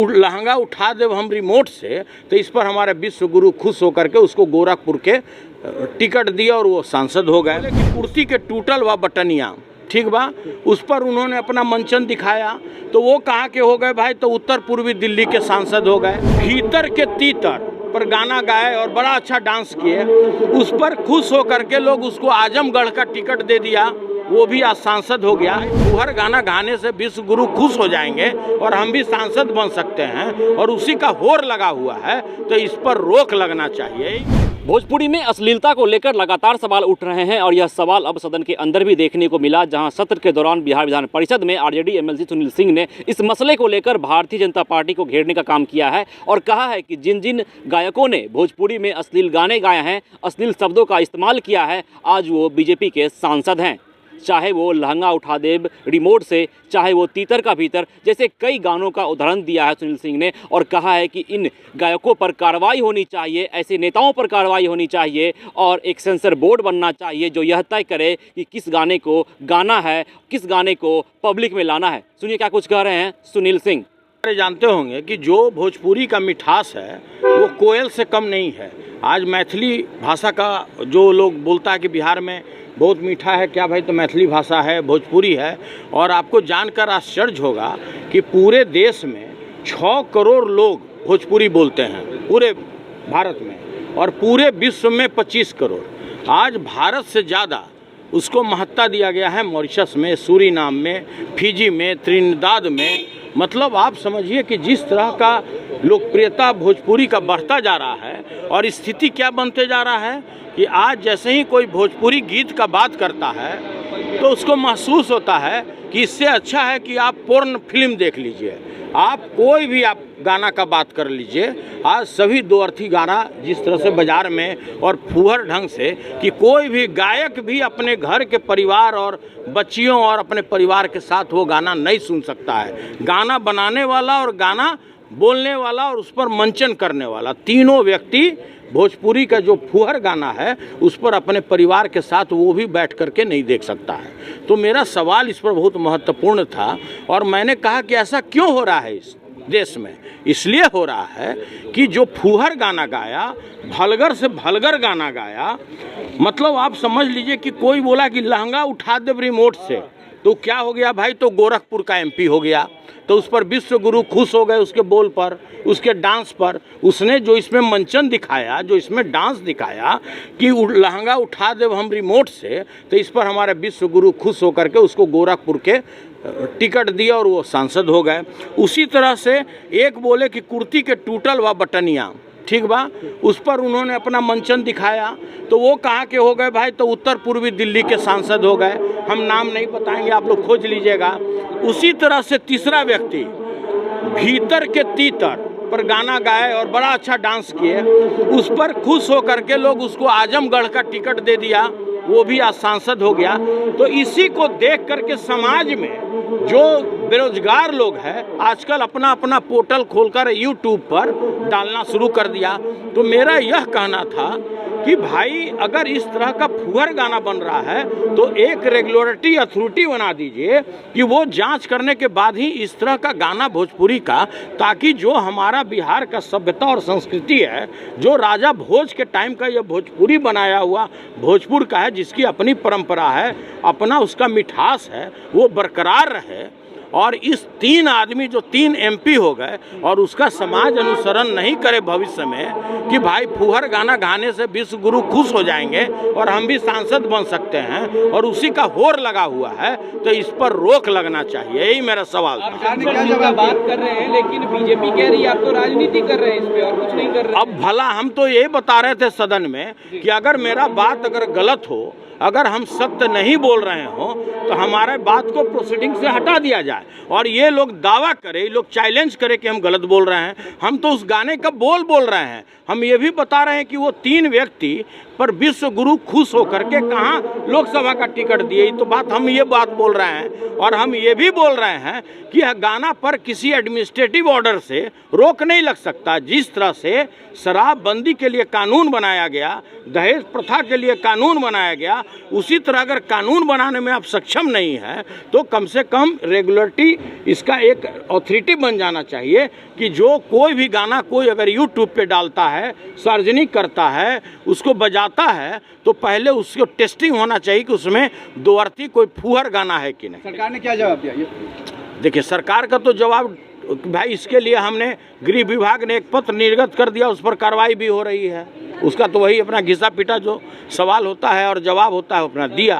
लहंगा उठा दे हम रिमोट से, तो इस पर हमारे विश्व गुरु खुश होकर के उसको गोरखपुर के टिकट दिया और वो सांसद हो गए। कुर्सी के टूटल व बटनिया ठीक बा, उस पर उन्होंने अपना मंचन दिखाया, तो वो कहाँ के हो गए भाई? तो उत्तर पूर्वी दिल्ली के सांसद हो गए। भीतर के तीतर पर गाना गाए और बड़ा अच्छा डांस किए, उस पर खुश होकर के लोग उसको आजमगढ़ का टिकट दे दिया, वो भी आज सांसद हो गया। फुहर गाना गाने से विश्व गुरु खुश हो जाएंगे और हम भी सांसद बन सकते हैं, और उसी का होर लगा हुआ है, तो इस पर रोक लगना चाहिए। भोजपुरी में अश्लीलता को लेकर लगातार सवाल उठ रहे हैं और यह सवाल अब सदन के अंदर भी देखने को मिला, जहां सत्र के दौरान बिहार विधान परिषद में आरजेडी एमएलसी सुनील सिंह ने इस मसले को लेकर भारतीय जनता पार्टी को घेरने का काम किया है और कहा है कि जिन जिन गायकों ने भोजपुरी में अश्लील गाने गाए हैं, अश्लील शब्दों का इस्तेमाल किया है, आज वो बीजेपी के सांसद हैं। चाहे वो लहंगा उठा दे रिमोट से, चाहे वो तीतर का भीतर, जैसे कई गानों का उदाहरण दिया है सुनील सिंह ने, और कहा है कि इन गायकों पर कार्रवाई होनी चाहिए, ऐसे नेताओं पर कार्रवाई होनी चाहिए और एक सेंसर बोर्ड बनना चाहिए जो यह तय करे कि किस गाने को गाना है, किस गाने को पब्लिक में लाना है। सुनिए क्या कुछ कह रहे हैं सुनील सिंह। जानते होंगे कि जो भोजपुरी का मिठास है वो कोयल से कम नहीं है। आज मैथिली भाषा का जो लोग बोलता है कि बिहार में बहुत मीठा है, क्या भाई? तो मैथिली भाषा है, भोजपुरी है। और आपको जानकर आश्चर्य होगा कि पूरे देश में 6 करोड़ लोग भोजपुरी बोलते हैं पूरे भारत में, और पूरे विश्व में 25 करोड़। आज भारत से ज़्यादा उसको महत्ता दिया गया है मॉरिशस में, सूरीनाम में, फिजी में, त्रिनिदाद में। मतलब आप समझिए कि जिस तरह का लोकप्रियता भोजपुरी का बढ़ता जा रहा है, और स्थिति क्या बनते जा रहा है कि आज जैसे ही कोई भोजपुरी गीत का बात करता है तो उसको महसूस होता है कि इससे अच्छा है कि आप पोर्न फिल्म देख लीजिए, आप कोई भी आप गाना का बात कर लीजिए। आज सभी दो अर्थी गाना जिस तरह से बाज़ार में और फुहर ढंग से कि कोई भी गायक भी अपने घर के परिवार और बच्चियों और अपने परिवार के साथ वो गाना नहीं सुन सकता है। गाना बनाने वाला और गाना बोलने वाला और उस पर मंचन करने वाला, तीनों व्यक्ति भोजपुरी का जो फुहर गाना है उस पर अपने परिवार के साथ वो भी बैठ करके नहीं देख सकता है। तो मेरा सवाल इस पर बहुत महत्वपूर्ण था, और मैंने कहा कि ऐसा क्यों हो रहा है इस देश में? इसलिए हो रहा है कि जो फुहर गाना गाया, भलगर से भलगर गाना गाया, मतलब आप समझ लीजिए कि कोई बोला कि लहंगा उठा दे रिमोट से, तो क्या हो गया भाई? तो गोरखपुर का एमपी हो गया, तो उस पर विश्व गुरु खुश हो गए उसके बोल पर, उसके डांस पर। उसने जो इसमें मंचन दिखाया, जो इसमें डांस दिखाया कि लहंगा उठा दे हम रिमोट से, तो इस पर हमारे विश्व गुरु खुश होकर के उसको गोरखपुर के टिकट दिया और वो सांसद हो गए। उसी तरह से एक बोले कि कुर्ती के टूटल व बटनिया ठीक बा, उस पर उन्होंने अपना मंचन दिखाया, तो वो कहाँ के हो गए भाई? तो उत्तर पूर्वी दिल्ली के सांसद हो गए। हम नाम नहीं बताएंगे, आप लोग खोज लीजिएगा। उसी तरह से तीसरा व्यक्ति भीतर के तीतर पर गाना गाए और बड़ा अच्छा डांस किए, उस पर खुश होकर के लोग उसको आजमगढ़ का टिकट दे दिया, वो भी आज सांसद हो गया। तो इसी को देख करके समाज में जो बेरोजगार लोग हैं आजकल अपना अपना पोर्टल खोलकर यूट्यूब पर डालना शुरू कर दिया। तो मेरा यह कहना था कि भाई अगर इस तरह का फुहर गाना बन रहा है तो एक रेगुलेटरी अथॉरिटी बना दीजिए कि वो जांच करने के बाद ही इस तरह का गाना भोजपुरी का, ताकि जो हमारा बिहार का सभ्यता और संस्कृति है, जो राजा भोज के टाइम का ये भोजपुरी बनाया हुआ भोजपुर का है, जिसकी अपनी परंपरा है, अपना उसका मिठास है, वो बरकरार रहे। और इस 3 आदमी जो 3 एमपी हो गए और उसका समाज अनुसरण नहीं करे भविष्य में कि भाई फुहर गाना गाने से विश्व गुरु खुश हो जाएंगे और हम भी सांसद बन सकते हैं, और उसी का होर लगा हुआ है, तो इस पर रोक लगना चाहिए। यही मेरा सवाल था। बात कर रहे हैं लेकिन बीजेपी कह रही है आप तो राजनीति कर रहे हैं, इस पे और कुछ नहीं कर रहे। अब भला हम तो ये बता रहे थे सदन में कि अगर मेरा बात अगर गलत हो, अगर हम सत्य नहीं बोल रहे हो, तो हमारे बात को प्रोसीडिंग से हटा दिया जाए। और ये लोग दावा करें, लोग चैलेंज करें कि हम गलत बोल रहे हैं। हम तो उस गाने का बोल रहे हैं। हम ये भी बता रहे हैं कि वो 3 व्यक्ति पर विश्व गुरु खुश होकर के कहाँ लोकसभा का टिकट दिए। तो बात हम ये बात बोल रहे हैं और हम ये भी बोल रहे हैं कि यह गाना पर किसी एडमिनिस्ट्रेटिव ऑर्डर से रोक नहीं लग सकता। जिस तरह से शराबबंदी के लिए कानून बनाया गया, दहेज प्रथा के लिए कानून बनाया गया, उसी तरह अगर कानून बनाने में आप सक्षम नहीं है तो कम से कम रेगुलेटरी इसका एक अथॉरिटी बन जाना चाहिए कि जो कोई भी गाना कोई अगर यूट्यूब पे डालता है, सार्वजनिक करता है, उसको बजाता है तो पहले उसको टेस्टिंग होना चाहिए कि उसमें दो अर्थी कोई फूहर गाना है कि नहीं। सरकार ने क्या जवाब दिया ये? देखिए सरकार का तो जवाब भाई, इसके लिए हमने गृह विभाग ने एक पत्र निर्गत कर दिया, उस पर कार्रवाई भी हो रही है। उसका तो वही अपना घिसा पीटा जो सवाल होता है और जवाब होता है अपना दिया।